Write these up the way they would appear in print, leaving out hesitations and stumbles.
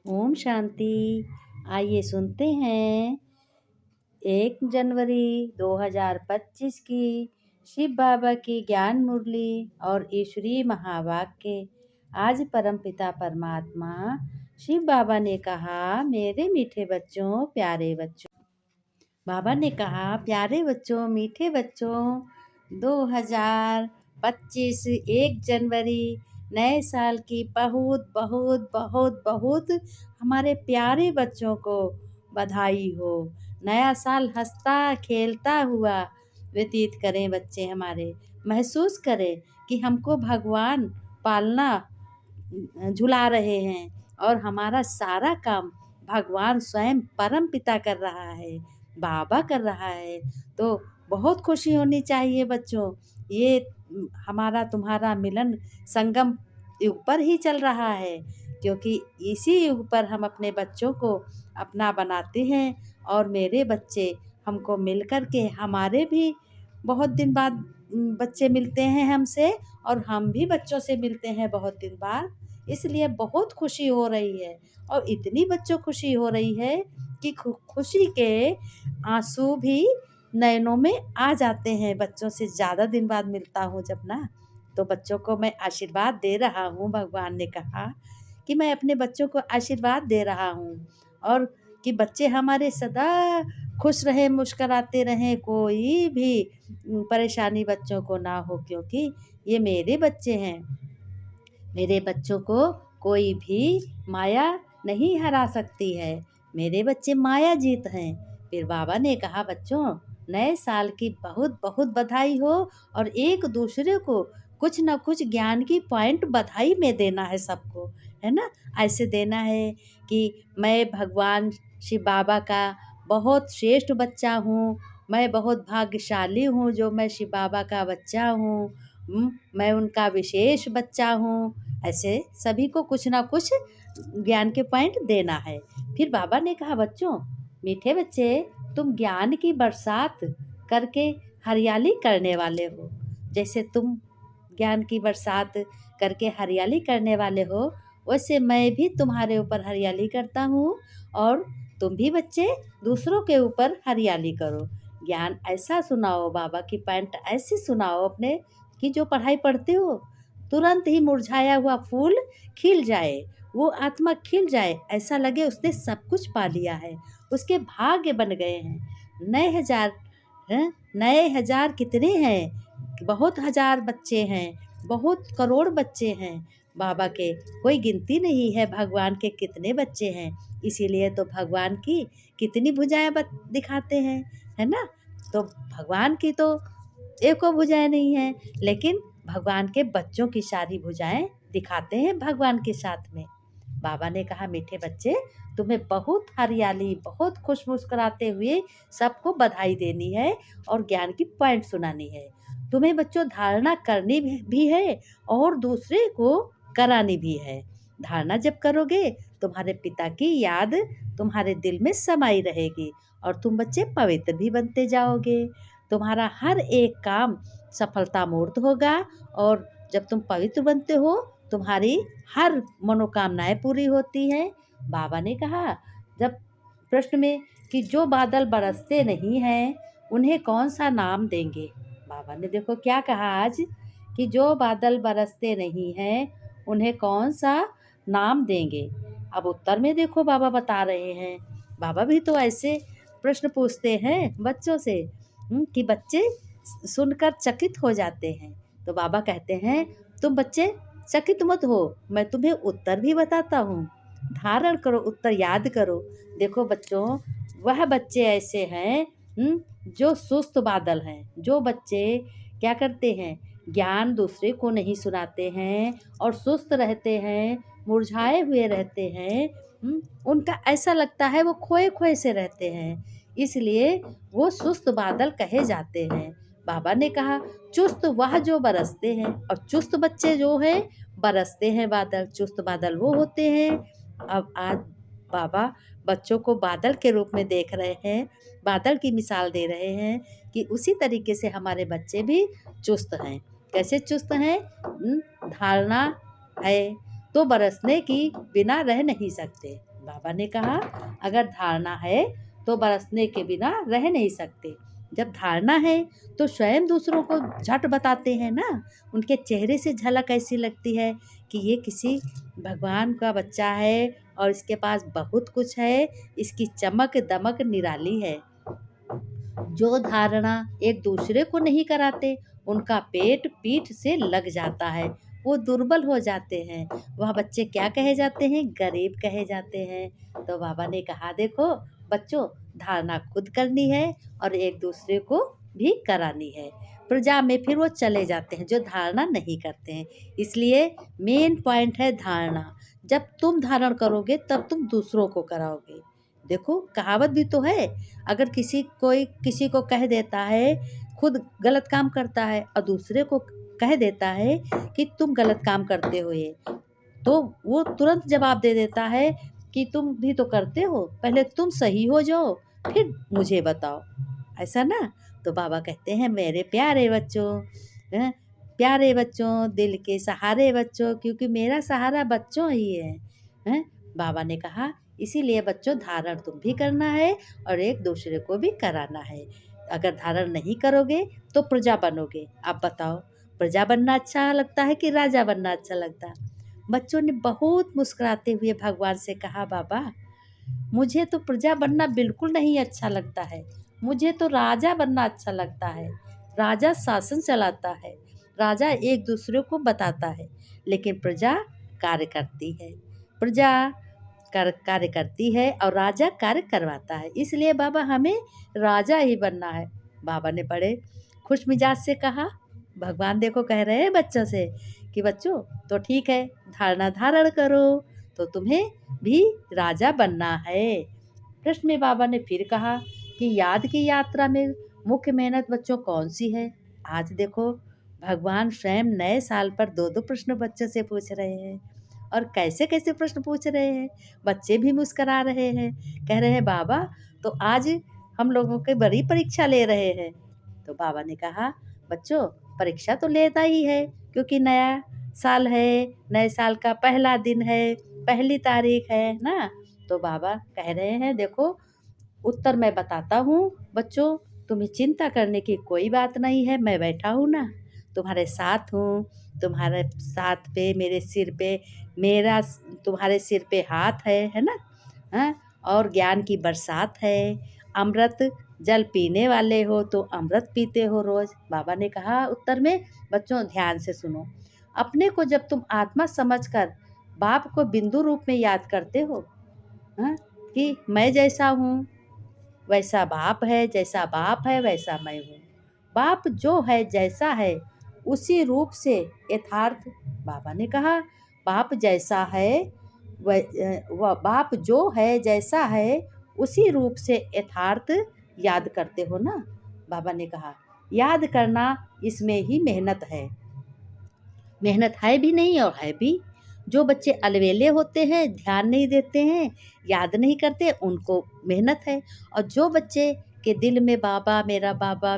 ओम शांति। आइए सुनते हैं 1 जनवरी 2025 की शिव बाबा की ज्ञान मुरली और ईश्वरीय महावाक्य। आज परमपिता परमात्मा शिव बाबा ने कहा, मेरे मीठे बच्चों, प्यारे बच्चों। बाबा ने कहा, प्यारे बच्चों, मीठे बच्चों, 2025 1 जनवरी नए साल की बहुत बहुत बहुत बहुत हमारे प्यारे बच्चों को बधाई हो। नया साल हंसता खेलता हुआ व्यतीत करें बच्चे हमारे। महसूस करें कि हमको भगवान पालना झुला रहे हैं और हमारा सारा काम भगवान स्वयं परम पिता कर रहा है, बाबा कर रहा है। तो बहुत खुशी होनी चाहिए बच्चों। ये हमारा तुम्हारा मिलन संगम युग पर ही चल रहा है, क्योंकि इसी युग पर हम अपने बच्चों को अपना बनाते हैं। और मेरे बच्चे हमको मिलकर के, हमारे भी बहुत दिन बाद बच्चे मिलते हैं हमसे, और हम भी बच्चों से मिलते हैं बहुत दिन बाद। इसलिए बहुत खुशी हो रही है, और इतनी बच्चों खुशी हो रही है कि खुशी के आंसू भी नयनों में आ जाते हैं। बच्चों से ज़्यादा दिन बाद मिलता हूँ जब ना, तो बच्चों को मैं आशीर्वाद दे रहा हूँ। भगवान ने कहा कि मैं अपने बच्चों को आशीर्वाद दे रहा हूँ, और कि बच्चे हमारे सदा खुश रहें, मुस्कराते रहें, कोई भी परेशानी बच्चों को ना हो, क्योंकि ये मेरे बच्चे हैं। मेरे बच्चों को कोई भी माया नहीं हरा सकती है। मेरे बच्चे माया जीत हैं। फिर बाबा ने कहा, बच्चों, नए साल की बहुत बहुत बधाई हो, और एक दूसरे को कुछ ना कुछ ज्ञान की पॉइंट बधाई में देना है सबको, है ना। ऐसे देना है कि मैं भगवान शिव बाबा का बहुत श्रेष्ठ बच्चा हूँ, मैं बहुत भाग्यशाली हूँ जो मैं शिव बाबा का बच्चा हूँ, मैं उनका विशेष बच्चा हूँ। ऐसे सभी को कुछ ना कुछ ज्ञान के पॉइंट देना है। फिर बाबा ने कहा, बच्चों, मीठे बच्चे, तुम ज्ञान की बरसात करके हरियाली करने वाले हो। जैसे तुम ज्ञान की बरसात करके हरियाली करने वाले हो, वैसे मैं भी तुम्हारे ऊपर हरियाली करता हूँ, और तुम भी बच्चे दूसरों के ऊपर हरियाली करो। ज्ञान ऐसा सुनाओ, बाबा की पॉइंट ऐसी सुनाओ अपने, कि जो पढ़ाई पढ़ते हो तुरंत ही मुरझाया हुआ फूल खिल जाए, वो आत्मा खिल जाए, ऐसा लगे उसने सब कुछ पा लिया है, उसके भाग्य बन गए हैं। नए हजार हैं, नए हजार कितने हैं, बहुत हजार बच्चे हैं, बहुत करोड़ बच्चे हैं बाबा के, कोई गिनती नहीं है भगवान के कितने बच्चे हैं। इसीलिए तो भगवान की कितनी भुजाएं दिखाते हैं, है ना। तो भगवान की तो एको भुजाएं नहीं है, लेकिन भगवान के बच्चों की सारी भुजाएं दिखाते हैं भगवान के साथ में। बाबा ने कहा, मीठे बच्चे, तुम्हें बहुत हरियाली, बहुत खुश मुस्कुराते हुए सबको बधाई देनी है और ज्ञान की पॉइंट सुनानी है। तुम्हें बच्चों धारणा करनी भी है और दूसरे को करानी भी है। धारणा जब करोगे, तुम्हारे पिता की याद तुम्हारे दिल में समाई रहेगी, और तुम बच्चे पवित्र भी बनते जाओगे। तुम्हारा हर एक काम सफलता मूर्त होगा, और जब तुम पवित्र बनते हो, तुम्हारी हर मनोकामनाएं पूरी होती हैं। बाबा ने कहा, जब प्रश्न में कि जो बादल बरसते नहीं हैं उन्हें कौन सा नाम देंगे। बाबा ने देखो क्या कहा आज, कि जो बादल बरसते नहीं हैं उन्हें कौन सा नाम देंगे। अब उत्तर में देखो बाबा बता रहे हैं। बाबा भी तो ऐसे प्रश्न पूछते हैं बच्चों से, कि बच्चे सुनकर चकित हो जाते हैं। तो बाबा कहते हैं, तुम बच्चे चकित मत हो, मैं तुम्हें उत्तर भी बताता हूँ। धारण करो, उत्तर याद करो। देखो बच्चों, वह बच्चे ऐसे हैं जो सुस्त बादल हैं। जो बच्चे क्या करते हैं, ज्ञान दूसरे को नहीं सुनाते हैं और सुस्त रहते हैं, मुरझाए हुए रहते हैं, उनका ऐसा लगता है वो खोए खोए से रहते हैं, इसलिए वो सुस्त बादल कहे जाते हैं। बाबा ने कहा, चुस्त वह जो बरसते हैं, और चुस्त बच्चे जो हैं बरसते हैं बादल। चुस्त बादल वो होते हैं। अब आज बाबा बच्चों को बादल के रूप में देख रहे हैं, बादल की मिसाल दे रहे हैं, कि उसी तरीके से हमारे बच्चे भी चुस्त हैं। कैसे चुस्त हैं, धारणा है तो बरसने की बिना रह नहीं सकते। बाबा ने कहा अगर धारणा है तो बरसने के बिना रह नहीं सकते। जब धारणा है तो स्वयं दूसरों को झट बताते हैं ना। उनके चेहरे से झलक ऐसी लगती है कि ये किसी भगवान का बच्चा है और इसके पास बहुत कुछ है, इसकी चमक दमक निराली है। जो धारणा एक दूसरे को नहीं कराते उनका पेट पीठ से लग जाता है, वो दुर्बल हो जाते हैं। वह बच्चे क्या कहे जाते हैं? गरीब कहे जाते हैं। तो बाबा ने कहा देखो बच्चों, धारणा खुद करनी है और एक दूसरे को भी करानी है। प्रजा में फिर वो चले जाते हैं जो धारणा नहीं करते हैं। इसलिए मेन पॉइंट है धारणा। जब तुम धारण करोगे तब तुम दूसरों को कराओगे। देखो कहावत भी तो है, अगर कोई किसी को कह देता है, खुद गलत काम करता है और दूसरे को कह देता है कि तुम गलत काम करते हो ये, तो वो तुरंत जवाब दे देता है कि तुम भी तो करते हो, पहले तुम सही हो जाओ फिर मुझे बताओ, ऐसा ना। तो बाबा कहते हैं मेरे प्यारे बच्चों, हैं, प्यारे बच्चों, दिल के सहारे बच्चों, क्योंकि मेरा सहारा बच्चों ही है, हैं। बाबा ने कहा इसीलिए बच्चों धारण तुम भी करना है और एक दूसरे को भी कराना है। अगर धारण नहीं करोगे तो प्रजा बनोगे। आप बताओ प्रजा बनना अच्छा लगता है कि राजा बनना अच्छा लगता है? बच्चों ने बहुत मुस्कुराते हुए भगवान से कहा बाबा मुझे तो प्रजा बनना बिल्कुल नहीं अच्छा लगता है, मुझे तो राजा बनना अच्छा लगता है। राजा शासन चलाता है, राजा एक दूसरे को बताता है, लेकिन प्रजा कार्य करती है। प्रजा कार्य करती है और राजा कार्य करवाता है। इसलिए बाबा हमें राजा ही बनना है। बाबा ने बड़े खुश मिजाज से कहा। भगवान देखो कह रहे हैं बच्चों से कि बच्चों तो ठीक है, धारणा धारण करो तो तुम्हें भी राजा बनना है। प्रश्न में बाबा ने फिर कहा कि याद की यात्रा में मुख्य मेहनत बच्चों कौन सी है? आज देखो भगवान स्वयं नए साल पर 2-2 प्रश्न बच्चों से पूछ रहे हैं और कैसे कैसे प्रश्न पूछ रहे हैं। बच्चे भी मुस्करा रहे हैं, कह रहे हैं बाबा तो आज हम लोगों की बड़ी परीक्षा ले रहे हैं। तो बाबा ने कहा बच्चों परीक्षा तो लेता ही है, क्योंकि नया साल है, नए साल का पहला दिन है, पहली तारीख है ना। तो बाबा कह रहे हैं देखो उत्तर मैं बताता हूँ बच्चों, तुम्हें चिंता करने की कोई बात नहीं है, मैं बैठा हूँ ना, तुम्हारे साथ हूँ। तुम्हारे साथ पे मेरे सिर पे मेरा तुम्हारे सिर पे हाथ है ना। हाँ, और ज्ञान की बरसात है। अमृत जल पीने वाले हो तो अमृत पीते हो रोज। बाबा ने कहा उत्तर में बच्चों ध्यान से सुनो, अपने को जब तुम आत्मा समझकर बाप को बिंदु रूप में याद करते हो, हाँ, कि मैं जैसा हूँ वैसा बाप है, जैसा बाप है वैसा मैं हूँ। बाप जो है जैसा है उसी रूप से यथार्थ। बाबा ने कहा बाप जैसा है वह बाप जो है जैसा है उसी रूप से यथार्थ याद करते हो ना। बाबा ने कहा याद करना इसमें ही मेहनत है। मेहनत है भी नहीं और है भी। जो बच्चे अलवेले होते हैं, ध्यान नहीं देते हैं, याद नहीं करते, उनको मेहनत है। और जो बच्चे के दिल में बाबा मेरा बाबा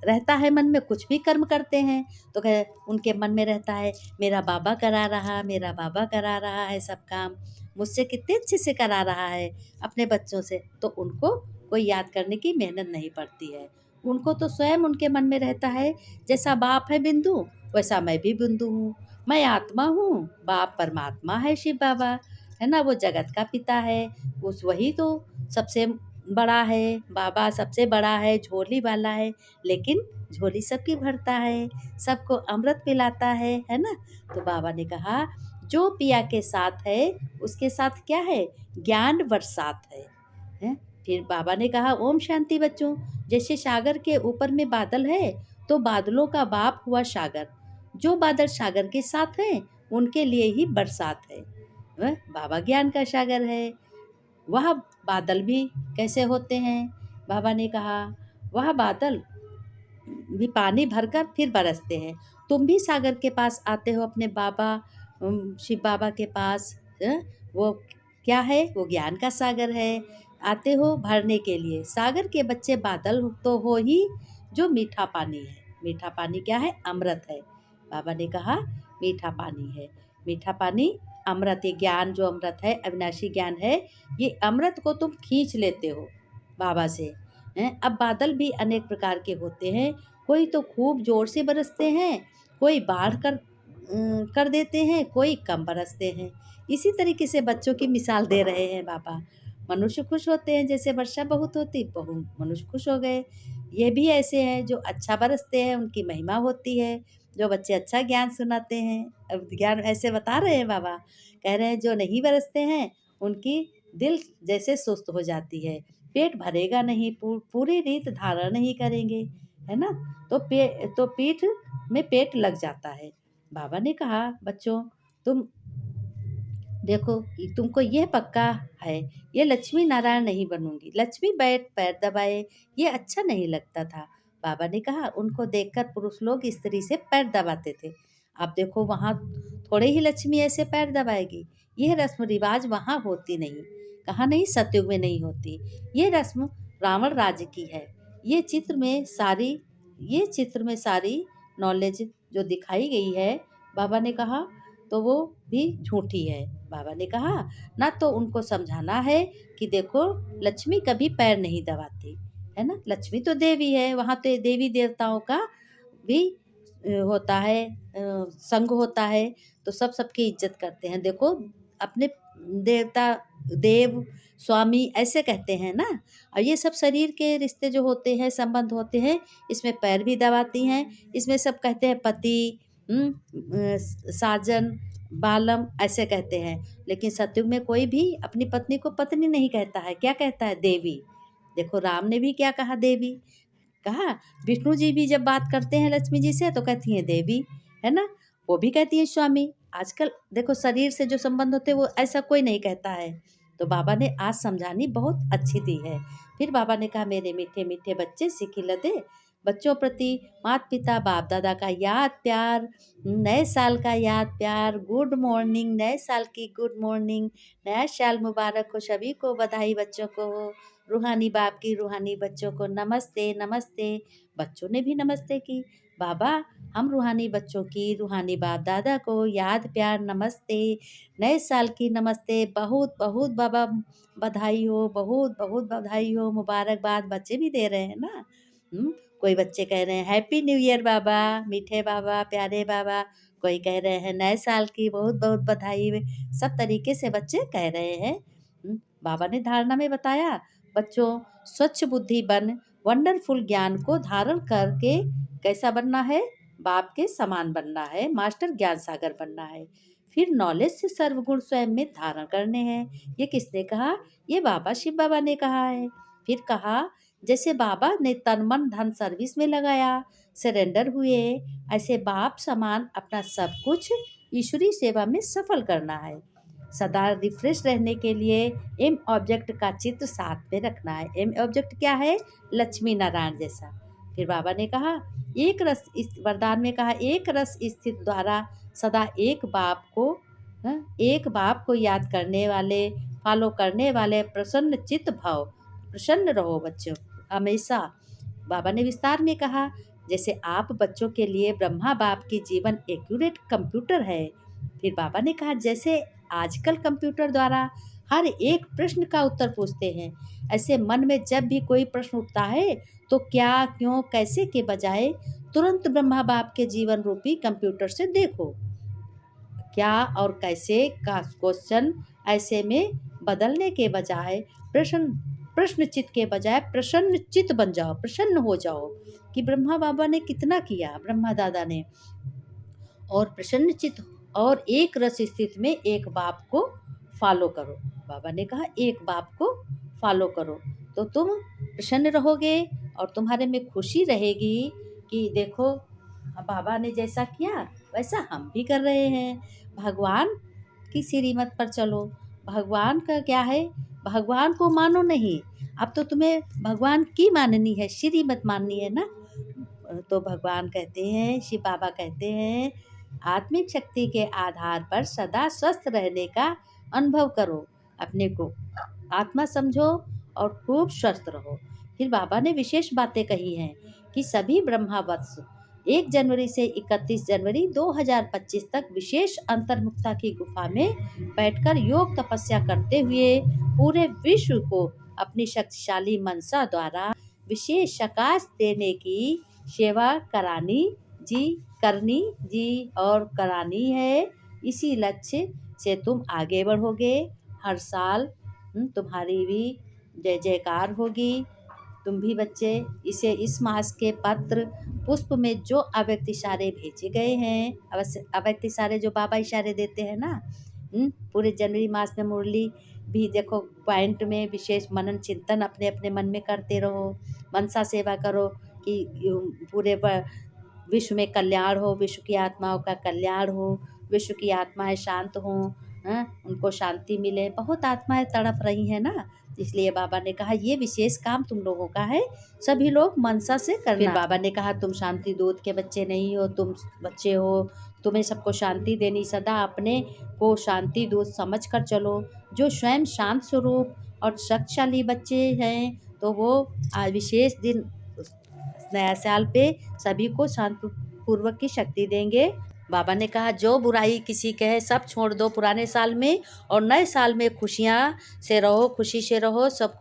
रहता है, मन में कुछ भी कर्म करते हैं तो उनके मन में रहता है मेरा बाबा करा रहा है सब काम, मुझसे कितने अच्छे से करा रहा है अपने बच्चों से। तो उनको कोई याद करने की मेहनत नहीं पड़ती है। उनको तो स्वयं उनके मन में रहता है जैसा बाप है बिंदु वैसा मैं भी बिंदु हूँ। मैं आत्मा हूँ, बाप परमात्मा है शिव बाबा, है ना, वो जगत का पिता है। उस वही तो सबसे बड़ा है, बाबा सबसे बड़ा है, झोली वाला है, लेकिन झोली सबकी भरता है, सबको अमृत पिलाता है ना। तो बाबा ने कहा जो पिया के साथ है उसके साथ क्या है? ज्ञान बरसात है? फिर बाबा ने कहा ओम शांति बच्चों, जैसे सागर के ऊपर में बादल है तो बादलों का बाप हुआ सागर। जो बादल सागर के साथ हैं उनके लिए ही बरसात है। बाबा ज्ञान का सागर है। वह बादल भी कैसे होते हैं? बाबा ने कहा वह बादल भी पानी भरकर फिर बरसते हैं। तुम भी सागर के पास आते हो अपने बाबा शिव बाबा के पास, वो क्या है? वो ज्ञान का सागर है। आते हो भरने के लिए। सागर के बच्चे बादल तो हो ही जो मीठा पानी है। मीठा पानी क्या है? अमृत है। बाबा ने कहा मीठा पानी है। मीठा पानी अमृत, ये ज्ञान जो अमृत है, अविनाशी ज्ञान है, ये अमृत को तुम खींच लेते हो बाबा से, हैं। अब बादल भी अनेक प्रकार के होते हैं, कोई तो खूब ज़ोर से बरसते हैं, कोई बाढ़ कर देते हैं, कोई कम बरसते हैं। इसी तरीके से बच्चों की मिसाल दे रहे हैं बाबा। मनुष्य खुश होते हैं जैसे वर्षा बहुत होती, बहुत मनुष्य खुश हो गए। ये भी ऐसे हैं जो अच्छा बरसते हैं, उनकी महिमा होती है। जो बच्चे अच्छा ज्ञान सुनाते हैं, अब ज्ञान ऐसे बता रहे हैं बाबा, कह रहे हैं जो नहीं बरसते हैं उनकी दिल जैसे सुस्त हो जाती है, पेट भरेगा नहीं, पूरी रीत धारण नहीं करेंगे, है ना। तो पीठ में पेट लग जाता है। बाबा ने कहा बच्चों, तुम देखो, तुमको यह पक्का है, ये लक्ष्मी नारायण नहीं बनूंगी, लक्ष्मी बैठ पैर दबाए, ये अच्छा नहीं लगता था। बाबा ने कहा उनको देखकर पुरुष लोग स्त्री से पैर दबाते थे, अब देखो वहाँ थोड़े ही लक्ष्मी ऐसे पैर दबाएगी। यह रस्म रिवाज वहाँ होती नहीं, कहा नहीं सतयुग में नहीं होती। ये रस्म रावण राज्य की है। ये चित्र में सारी नॉलेज जो दिखाई गई है, बाबा ने कहा, तो वो भी झूठी है। बाबा ने कहा ना, तो उनको समझाना है कि देखो लक्ष्मी कभी पैर नहीं दबाती, है ना। लक्ष्मी तो देवी है, वहाँ तो देवी देवताओं का भी होता है, संग होता है, तो सबकी इज्जत करते हैं। देखो अपने देवता, देव, स्वामी ऐसे कहते हैं ना। और ये सब शरीर के रिश्ते जो होते हैं, संबंध होते हैं, इसमें पैर भी दबाती हैं। इसमें सब कहते हैं पति, साजन, बालम ऐसे कहते हैं। लेकिन सतयुग में कोई भी अपनी पत्नी को पत्नी नहीं कहता है, क्या कहता है, देवी। देखो राम ने भी क्या कहा, देवी कहा। विष्णु जी भी जब बात करते हैं लक्ष्मी जी से तो कहती हैं देवी, है ना। वो भी कहती है स्वामी। आजकल देखो शरीर से जो संबंध होते हैं वो ऐसा कोई नहीं कहता है। तो बाबा ने आज समझानी बहुत अच्छी दी है। फिर बाबा ने कहा मेरे मीठे मीठे बच्चे, सीखी लदे, बच्चों प्रति माता पिता बाप दादा का याद प्यार, नए साल का याद प्यार, गुड मॉर्निंग, नए साल की गुड मॉर्निंग, नया साल मुबारक हो, सभी को बधाई, बच्चों को रूहानी बाप की, रूहानी बच्चों को नमस्ते नमस्ते। बच्चों ने भी नमस्ते की। बाबा हम रूहानी बच्चों की, रूहानी बाप दादा को याद प्यार नमस्ते, नए साल की नमस्ते, बहुत बहुत बाबा बधाई हो, बहुत बहुत बधाई हो, मुबारकबाद बच्चे भी दे रहे हैं ना। कोई बच्चे कह रहे हैं हैप्पी न्यू ईयर बाबा, मीठे बाबा, प्यारे बाबा। कोई कह रहे हैं नए साल की बहुत बहुत बधाई। सब तरीके से बच्चे कह रहे हैं। बाबा ने धारणा में बताया, बच्चों स्वच्छ बुद्धि बन वंडरफुल ज्ञान को धारण करके कैसा बनना है, बाप के समान बनना है, मास्टर ज्ञान सागर बनना है। फिर नॉलेज से सर्वगुण स्वयं में धारण करने हैं। ये किसने कहा, ये बाबा शिव बाबा ने कहा है। फिर कहा जैसे बाबा ने तन मन धन सर्विस में लगाया, सरेंडर हुए, ऐसे बाप समान अपना सब कुछ ईश्वरी सेवा में सफल करना है। सदा रिफ्रेश रहने के लिए एम ऑब्जेक्ट का चित्र साथ में रखना है। एम ऑब्जेक्ट क्या है, लक्ष्मी नारायण जैसा। फिर बाबा ने कहा एक रस, इस वरदान में कहा एक रस स्थित द्वारा सदा एक बाप को याद करने वाले, फॉलो करने वाले प्रसन्न चित्त भाव, प्रसन्न रहो बच्चों हमेशा। बाबा ने विस्तार में कहा जैसे आप बच्चों के लिए ब्रह्मा बाप की जीवन एक्यूरेट कंप्यूटर है। फिर बाबा ने कहा जैसे आजकल कंप्यूटर द्वारा हर एक प्रश्न का उत्तर पूछते हैं, ऐसे मन में जब भी कोई प्रश्न उठता है तो क्या, क्यों, कैसे के बजाय तुरंत ब्रह्मा बाप के जीवन रूपी कंप्यूटर से देखो। क्या और कैसे का क्वेश्चन ऐसे में बदलने के बजाय प्रश्न चित्त के बजाय प्रसन्न चित्त बन जाओ, प्रसन्न हो जाओ कि ब्रह्मा बाबा ने कितना किया, ब्रह्मा दादा ने, और प्रसन्न चित्त और एक रस स्थित में एक बाप को फॉलो करो। बाबा ने कहा एक बाप को फॉलो करो तो तुम प्रसन्न रहोगे और तुम्हारे में खुशी रहेगी कि देखो बाबा ने जैसा किया वैसा हम भी कर रहे हैं। भगवान की श्रीमत पर चलो। भगवान का क्या है, भगवान को मानो नहीं, अब तो तुम्हें भगवान की माननी है, श्रीमत माननी है ना। तो भगवान कहते हैं, शिव बाबा कहते हैं आत्मिक शक्ति के आधार पर सदा स्वस्थ रहने का अनुभव करो, अपने को आत्मा समझो और खूब स्वस्थ रहो। फिर बाबा ने विशेष बातें कही हैं कि सभी ब्रह्मावत्स 1 जनवरी से 31 जनवरी 2025 तक विशेष अंतर्मुखता की गुफा में बैठकर योग तपस्या करते हुए पूरे विश्व को अपनी शक्तिशाली मनसा द्वारा विशेष प्रकाश देने की सेवा करनी और करानी है। इसी लक्ष्य से तुम आगे बढ़ोगे। हर साल तुम्हारी भी जय जयकार होगी। तुम भी बच्चे इस मास के पत्र पुष्प में जो अव्यक्त इशारे भेजे गए हैं, अव्यक्त इशारे जो बाबा इशारे देते हैं ना, पूरे जनवरी मास में मुरली भी देखो, पॉइंट में विशेष मनन चिंतन अपने अपने मन में करते रहो, मनसा सेवा करो कि पूरे विश्व में कल्याण हो, विश्व की आत्माओं का कल्याण हो, विश्व की आत्माएं शांत हों, उनको शांति मिले। बहुत आत्माएं तड़प रही हैं ना, इसलिए बाबा ने कहा ये विशेष काम तुम लोगों का है, सभी लोग मनसा से करना। फिर बाबा ने कहा तुम शांति दूत के बच्चे नहीं हो, तुम बच्चे हो, तुम्हें सबको शांति देनी, सदा अपने को शांति दूत समझ कर चलो। जो स्वयं शांत स्वरूप और शक्तिशाली बच्चे हैं तो वो विशेष दिन नया साल पे सभी को शांतिपूर्वक की शक्ति देंगे। बाबा ने कहा जो बुराई किसी के है सब छोड़ दो पुराने साल में, और नए साल में खुशियाँ से रहो, खुशी से रहो, सबको